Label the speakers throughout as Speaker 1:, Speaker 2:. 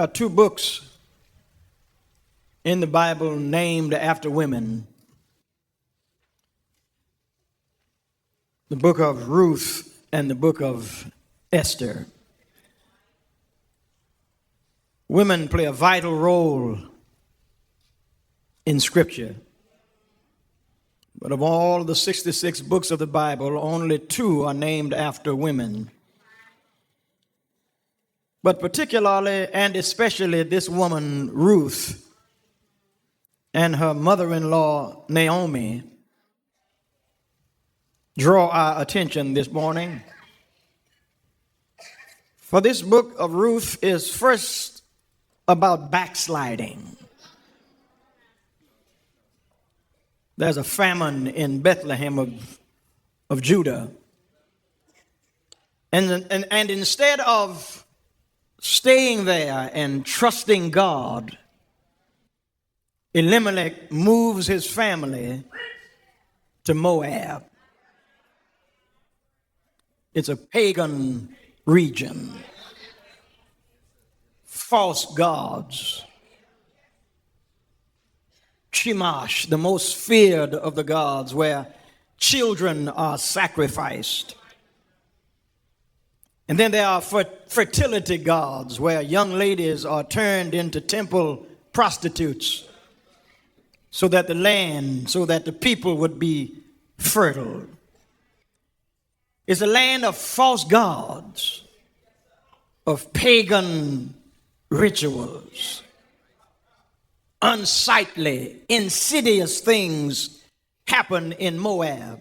Speaker 1: are two books in the Bible named after women. The book of Ruth and the book of Esther. Women play a vital role in Scripture. But of all the 66 books of the Bible, only 2 are named after women. But particularly and especially this woman, Ruth, and her mother-in-law, Naomi, draw our attention this morning. For this book of Ruth is first about backsliding. There's a famine in Bethlehem of Judah. And instead of staying there and trusting God, Elimelech moves his family to Moab. It's a pagan region. False gods. Shamash, the most feared of the gods, where children are sacrificed. And then there are fertility gods, where young ladies are turned into temple prostitutes so that the people would be fertile. It's a land of false gods, of pagan rituals. Unsightly, insidious things happen in Moab.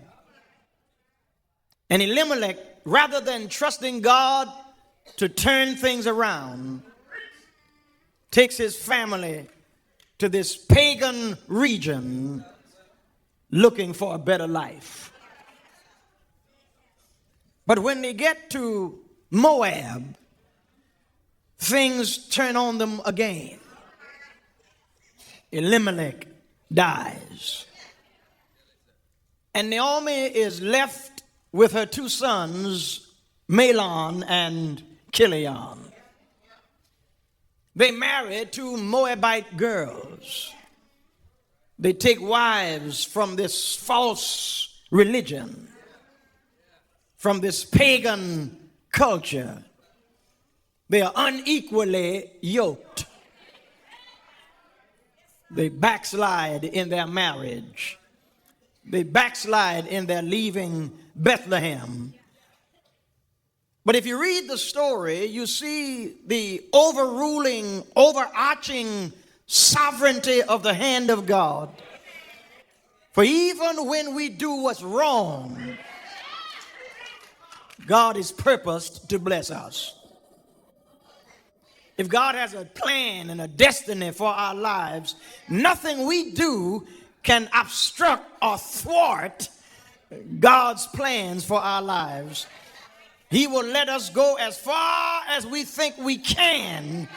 Speaker 1: And Elimelech, rather than trusting God to turn things around, takes his family to this pagan region looking for a better life. But when they get to Moab, things turn on them again. Elimelech dies. And Naomi is left with her 2 sons, Mahlon and Chilion. They marry 2 Moabite girls. They take wives from this false religion, from this pagan culture. They are unequally yoked. They backslide in their marriage. They backslide in their leaving Bethlehem. But if you read the story, you see the overarching sovereignty of the hand of God. For even when we do what's wrong, God is purposed to bless us. If God has a plan and a destiny for our lives, nothing we do can obstruct or thwart God's plans for our lives. He will let us go as far as we think we can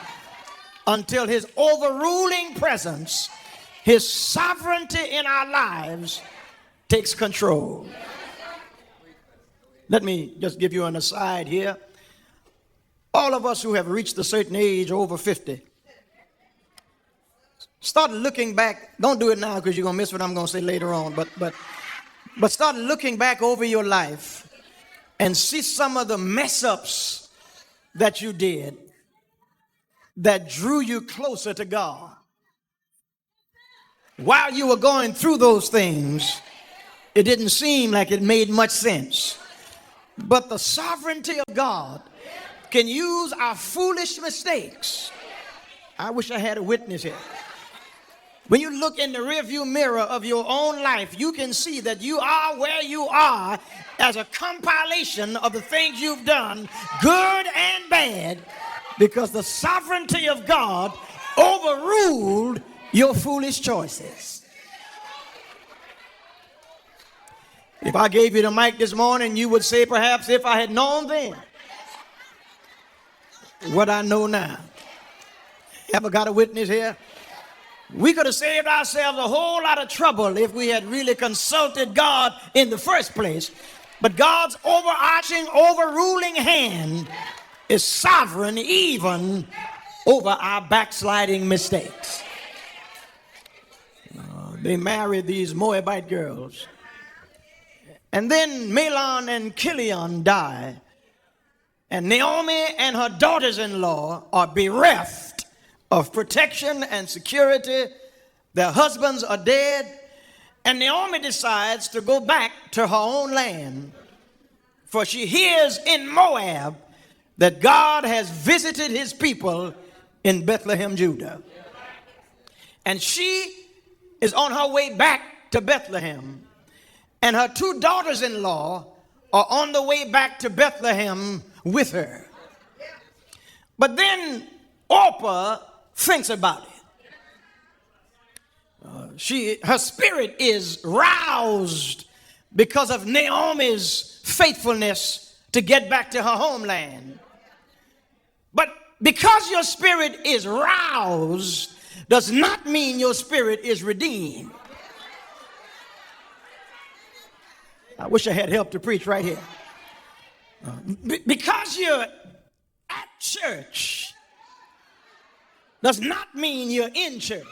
Speaker 1: until his overruling presence, his sovereignty in our lives takes control. Let me just give you an aside here. All of us who have reached a certain age, over 50, start looking back. Don't do it now because you're going to miss what I'm going to say later on. But start looking back over your life and see some of the mess ups that you did that drew you closer to God. While you were going through those things, it didn't seem like it made much sense. But the sovereignty of God can use our foolish mistakes. I wish I had a witness here. When you look in the rearview mirror of your own life, you can see that you are where you are as a compilation of the things you've done, good and bad, because the sovereignty of God overruled your foolish choices. If I gave you the mic this morning, you would say, perhaps, if I had known then what I know now. Ever got a witness here? We could have saved ourselves a whole lot of trouble if we had really consulted God in the first place. But God's overarching, overruling hand is sovereign even over our backsliding mistakes. They married these Moabite girls. And then Mahlon and Chilion die. And Naomi and her daughters-in-law are bereft of protection and security. Their husbands are dead. And Naomi decides to go back to her own land. For she hears in Moab that God has visited his people in Bethlehem, Judah. And she is on her way back to Bethlehem. And her two daughters-in-law are on the way back to Bethlehem with her. But then Orpah thinks about it. Her spirit is roused because of Naomi's faithfulness to get back to her homeland. But because your spirit is roused does not mean your spirit is redeemed. I wish I had help to preach right here. Because you're at church does not mean you're in church.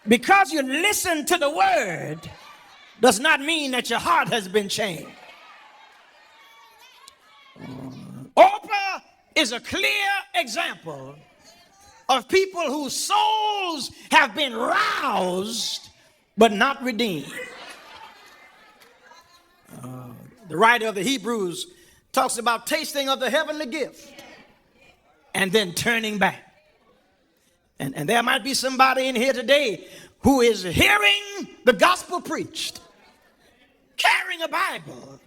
Speaker 1: Because you listen to the word does not mean that your heart has been changed. Orpah is a clear example of people whose souls have been roused but not redeemed. The writer of the Hebrews talks about tasting of the heavenly gift and then turning back. And there might be somebody in here today who is hearing the gospel preached, carrying a Bible,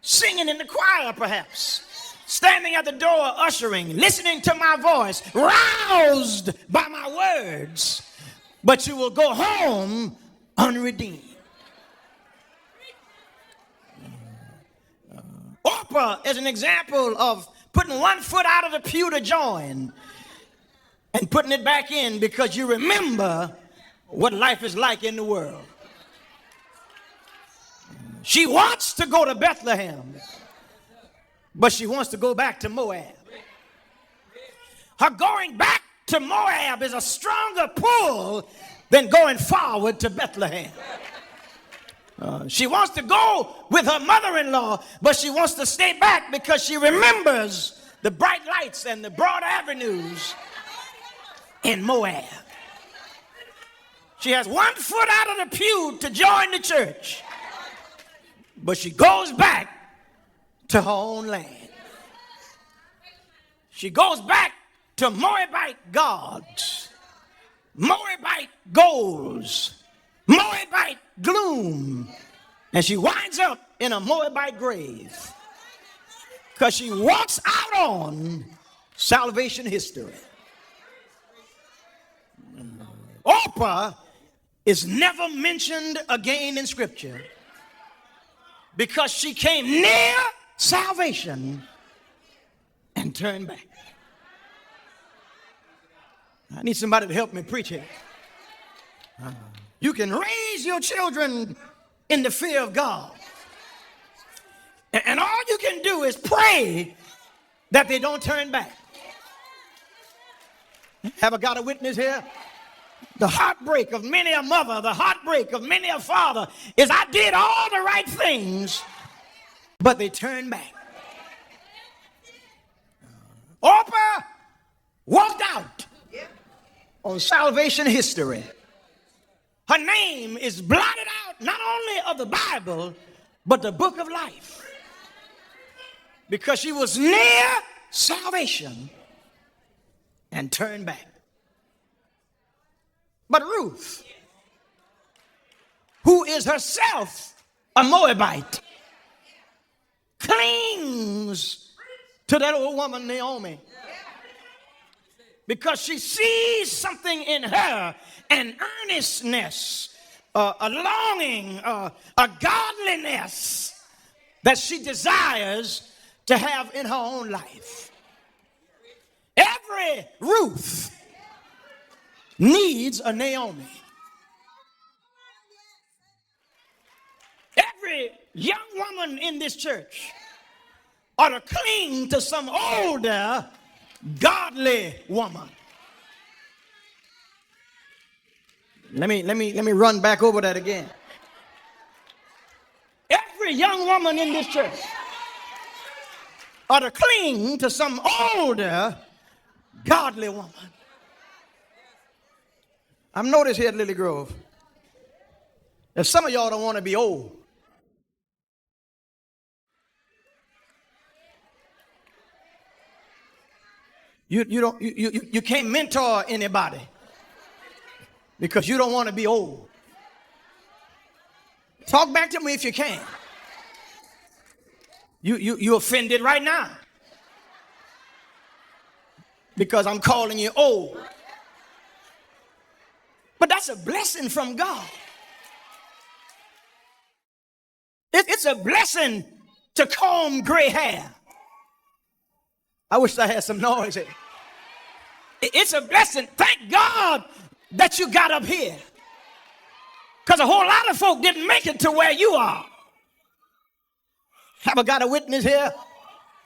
Speaker 1: singing in the choir perhaps, standing at the door ushering, listening to my voice, roused by my words, but you will go home unredeemed. Orpah is an example of putting one foot out of the pew to join and putting it back in because you remember what life is like in the world. She wants to go to Bethlehem, but she wants to go back to Moab. Her going back to Moab is a stronger pull than going forward to Bethlehem. She wants to go with her mother-in-law, but she wants to stay back because she remembers the bright lights and the broad avenues in Moab. She has one foot out of the pew to join the church, but she goes back to her own land. She goes back to Moabite gods, Moabite goals, Moabite gloom, and she winds up in a Moabite grave because she walks out on salvation history. Orpah is never mentioned again in Scripture because she came near salvation and turned back. I need somebody to help me preach it. You can raise your children in the fear of God. And all you can do is pray that they don't turn back. Have I got a witness here? The heartbreak of many a mother, the heartbreak of many a father is I did all the right things, but they turned back. Orpah walked out on salvation history. Her name is blotted out not only of the Bible, but the book of life. Because she was near salvation and turned back. But Ruth, who is herself a Moabite, clings to that old woman Naomi because she sees something in her, an earnestness, a longing, a godliness that she desires to have in her own life. Every Ruth needs a Naomi. Every young woman in this church or to cling to some older, godly woman. Let me run back over that again. Every young woman in this church ought to cling to some older, godly woman. I've noticed here at Lily Grove that some of y'all don't want to be old. You can't mentor anybody because you don't want to be old. Talk back to me if you can. You offended right now because I'm calling you old. But that's a blessing from God. It's a blessing to comb gray hair. I wish I had some noise here. It's a blessing. Thank God that you got up here. Because a whole lot of folk didn't make it to where you are. Have I got a witness here?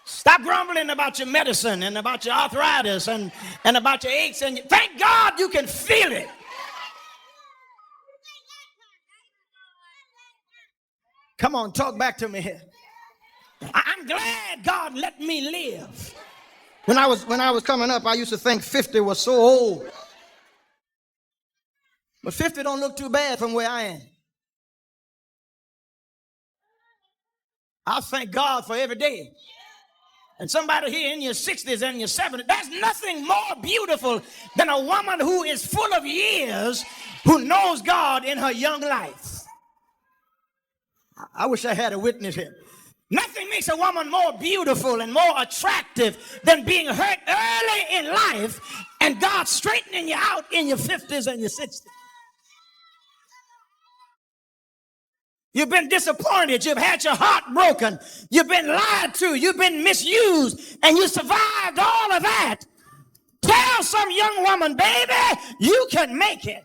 Speaker 1: Stop grumbling about your medicine and about your arthritis and about your aches. And thank God you can feel it. Come on, talk back to me here. I'm glad God let me live. When I was coming up, I used to think 50 was so old. But 50 don't look too bad from where I am. I thank God for every day. And somebody here in your 60s and your 70s, there's nothing more beautiful than a woman who is full of years, who knows God in her young life. I wish I had a witness here. Nothing makes a woman more beautiful and more attractive than being hurt early in life and God straightening you out in your 50s and your 60s. You've been disappointed. You've had your heart broken. You've been lied to. You've been misused. And you survived all of that. Tell some young woman, baby, you can make it.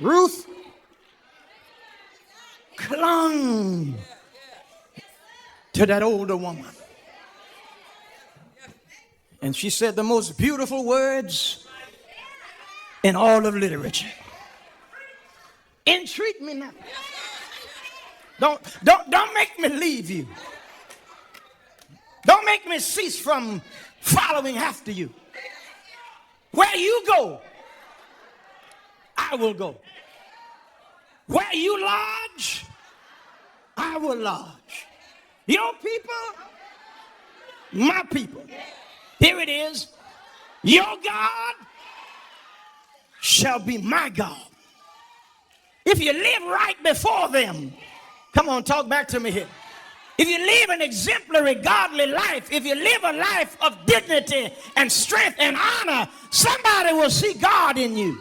Speaker 1: Ruth clung to that older woman. And she said the most beautiful words in all of literature. Entreat me now. Don't make me leave you. Don't make me cease from following after you. Where you go, I will go. Where you lodge, I will lodge. Your people, my people. Here it is. Your God shall be my God. If you live right before them, come on, talk back to me here. If you live an exemplary, godly life, if you live a life of dignity and strength and honor, somebody will see God in you.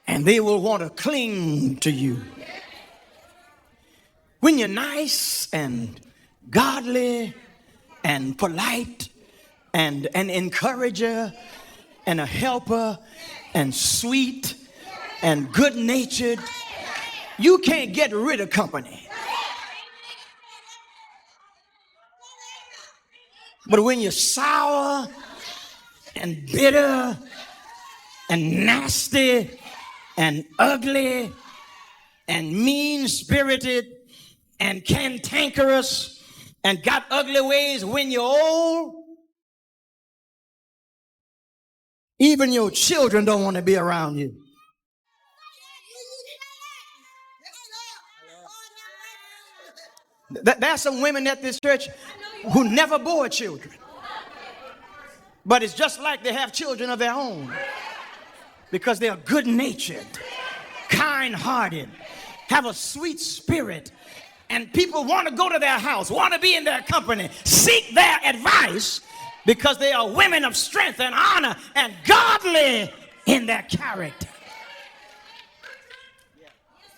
Speaker 1: And they will want to cling to you. When you're nice and godly and polite and an encourager and a helper and sweet and good-natured, you can't get rid of company. But when you're sour and bitter and nasty and ugly and mean-spirited and cantankerous and got ugly ways, when you're old, even your children don't want to be around you. There's some women at this church who never bore children. But it's just like they have children of their own. Because they are good-natured, kind-hearted, have a sweet spirit, and people want to go to their house, want to be in their company, seek their advice because they are women of strength and honor and godly in their character.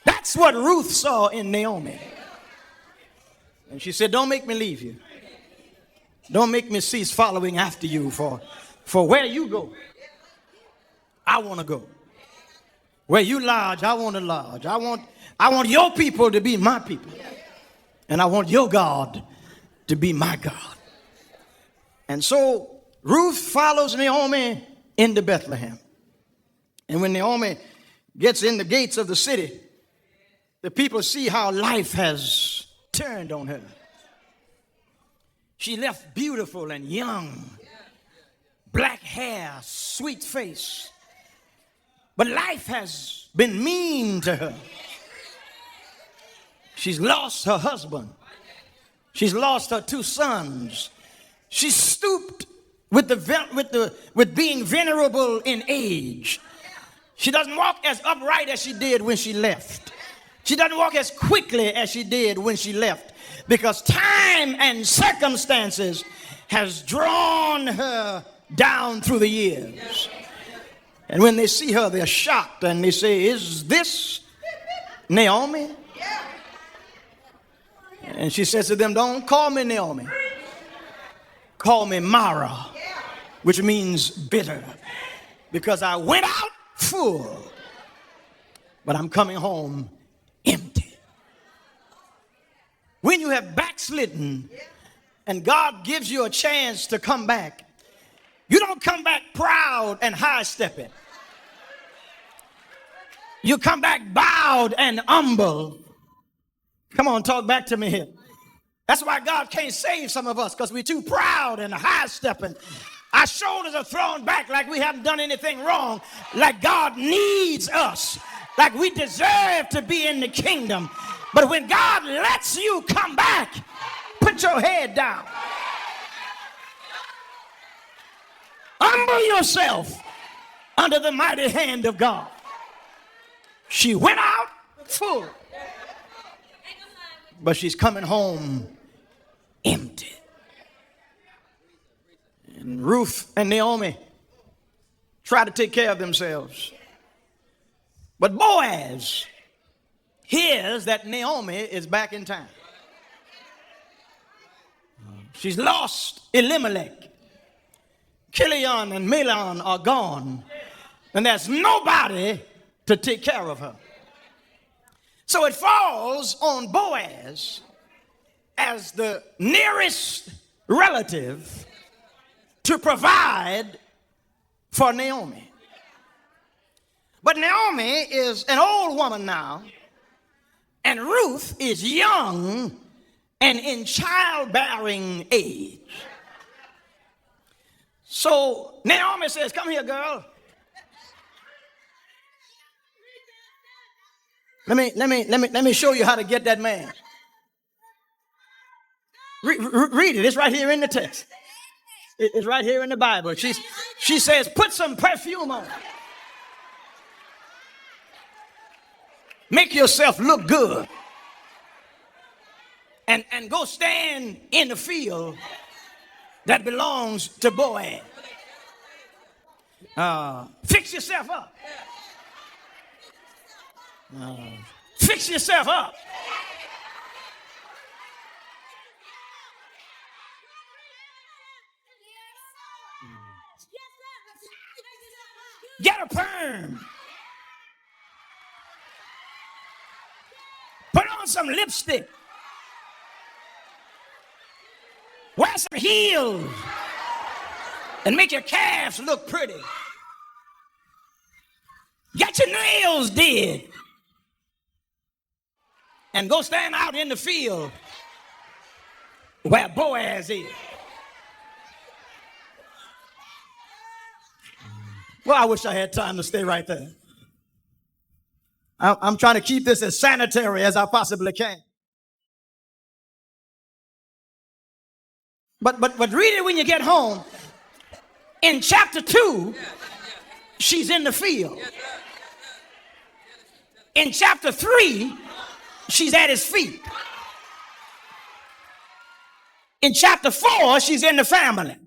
Speaker 1: That's what Ruth saw in Naomi. And she said, don't make me leave you. Don't make me cease following after you, for where you go, I want to go. Where you lodge, I want to lodge. I want your people to be my people. And I want your God to be my God. And so Ruth follows Naomi into Bethlehem. And when Naomi gets in the gates of the city, the people see how life has turned on her. She left beautiful and young, black hair, sweet face. But life has been mean to her. She's lost her husband. She's lost her 2 sons. She's stooped with being venerable in age. She doesn't walk as upright as she did when she left. She doesn't walk as quickly as she did when she left, because time and circumstances has drawn her down through the years. And when they see her, they're shocked and they say, "Is this Naomi?" And she says to them, "Don't call me Naomi. Call me Mara," which means bitter, because I went out full, but I'm coming home empty. When you have backslidden and God gives you a chance to come back, you don't come back proud and high-stepping. You come back bowed and humble. Come on, talk back to me here. That's why God can't save some of us, because we're too proud and high-stepping. Our shoulders are thrown back like we haven't done anything wrong, like God needs us, like we deserve to be in the kingdom. But when God lets you come back, put your head down. Humble yourself under the mighty hand of God. She went out full, but she's coming home empty. And Ruth and Naomi try to take care of themselves. But Boaz hears that Naomi is back in town. She's lost Elimelech. Chilion and Mahlon are gone, and there's nobody to take care of her. So it falls on Boaz as the nearest relative to provide for Naomi. But Naomi is an old woman now, and Ruth is young and in childbearing age. So Naomi says, "Come here, girl. Let me show you how to get that man." Read it. It's right here in the text. It's right here in the Bible. She says, "Put some perfume on. Make yourself look good. And go stand in the field that belongs to Boaz. Fix yourself up. Fix yourself up. Get a perm. Put on some lipstick. Wear some heels and make your calves look pretty. Get your nails did and go stand out in the field where Boaz is." Well, I wish I had time to stay right there. I'm trying to keep this as sanitary as I possibly can. But read it when you get home. In chapter 2, she's in the field. In chapter 3, she's at his feet. In chapter 4, she's in the family.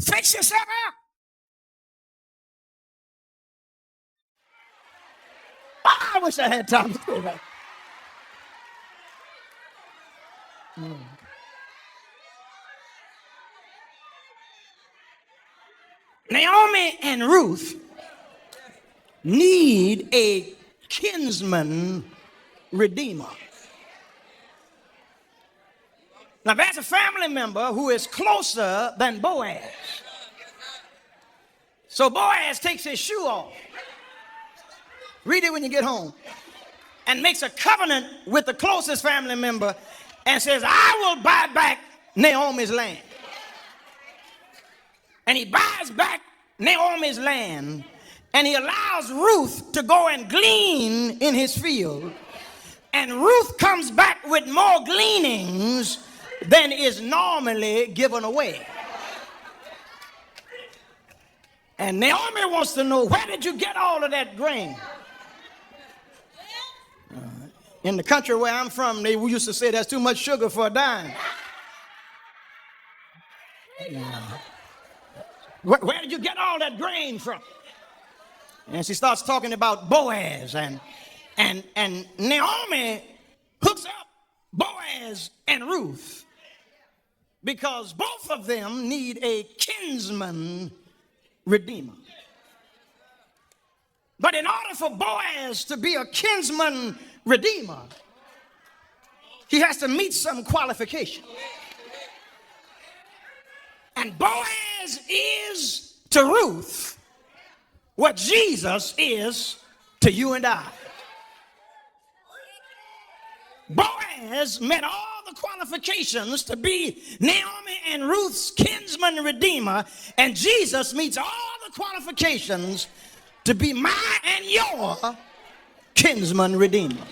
Speaker 1: Fix yourself up. Oh, I wish I had time to say that. Naomi and Ruth need a kinsman redeemer. Now, there's a family member who is closer than Boaz. So Boaz takes his shoe off. Read it when you get home. And makes a covenant with the closest family member and says, I will buy back Naomi's land. And he buys back Naomi's land, and he allows Ruth to go and glean in his field. And Ruth comes back with more gleanings than is normally given away. And Naomi wants to know, where did you get all of that grain? In the country where I'm from, they used to say that's too much sugar for a dime. Where did you get all that grain from? And she starts talking about Boaz, and Naomi hooks up Boaz and Ruth because both of them need a kinsman redeemer. But in order for Boaz to be a kinsman redeemer, he has to meet some qualification. And Boaz is to Ruth what Jesus is to you and I. Boaz met all the qualifications to be Naomi and Ruth's kinsman redeemer, and Jesus meets all the qualifications to be my and your kinsman redeemer.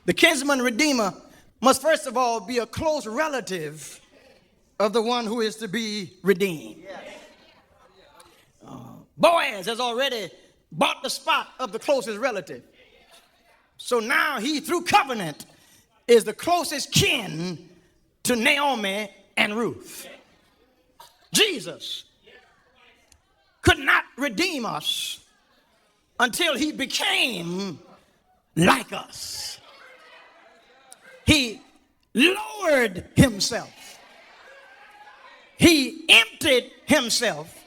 Speaker 1: The kinsman redeemer must first of all be a close relative of the one who is to be redeemed. Boaz has already bought the spot of the closest relative. So now he, through covenant, is the closest kin to Naomi and Ruth. Jesus could not redeem us until he became like us. He lowered himself. He emptied himself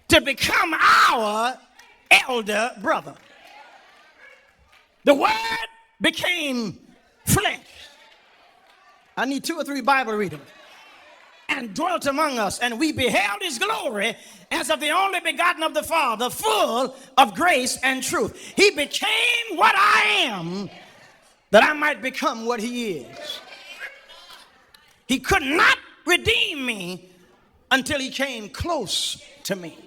Speaker 1: to become our elder brother. The word became flesh. I need 2 or 3 Bible readers. And dwelt among us, and we beheld his glory as of the only begotten of the Father, full of grace and truth. He became what I am, that I might become what he is. He could not redeem me until he came close to me.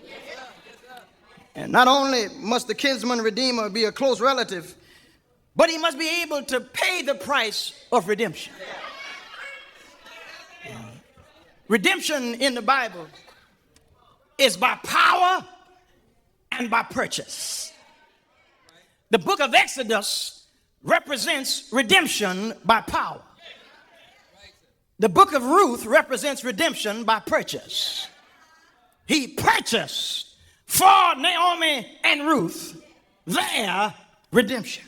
Speaker 1: And not only must the kinsman redeemer be a close relative, but he must be able to pay the price of redemption. Redemption in the Bible is by power and by purchase. The book of Exodus represents redemption by power. The book of Ruth represents redemption by purchase. He purchased for Naomi and Ruth their redemption.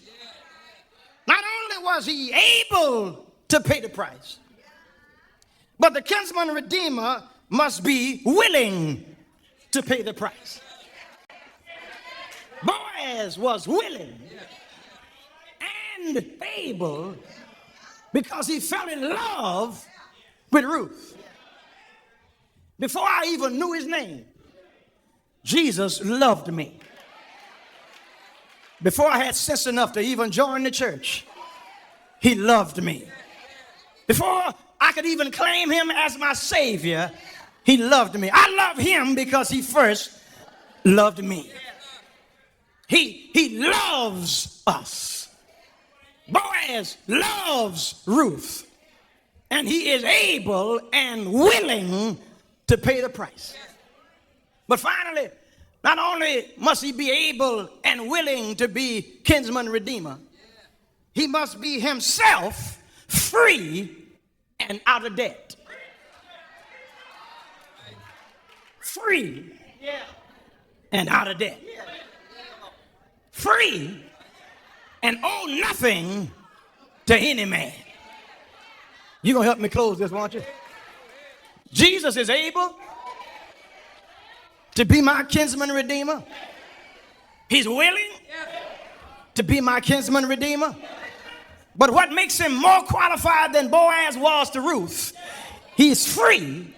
Speaker 1: Not only was he able to pay the price, but the kinsman redeemer must be willing to pay the price. Boaz was willing and able because he fell in love with Ruth. Before I even knew his name, Jesus loved me. Before I had sense enough to even join the church, he loved me. Before I could even claim him as my Savior, he loved me. I love him because he first loved me. He loves us. Boaz loves Ruth, and he is able and willing to pay the price. But finally, not only must he be able and willing to be kinsman redeemer, he must be himself free and out of debt. Free and out of debt. Free and owe nothing to any man. You're going to help me close this, won't you? Jesus is able to be my kinsman redeemer. He's willing to be my kinsman redeemer. But what makes him more qualified than Boaz was to Ruth, he's free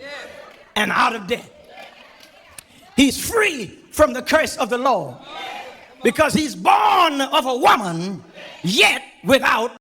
Speaker 1: and out of debt. He's free from the curse of the law because he's born of a woman, yet without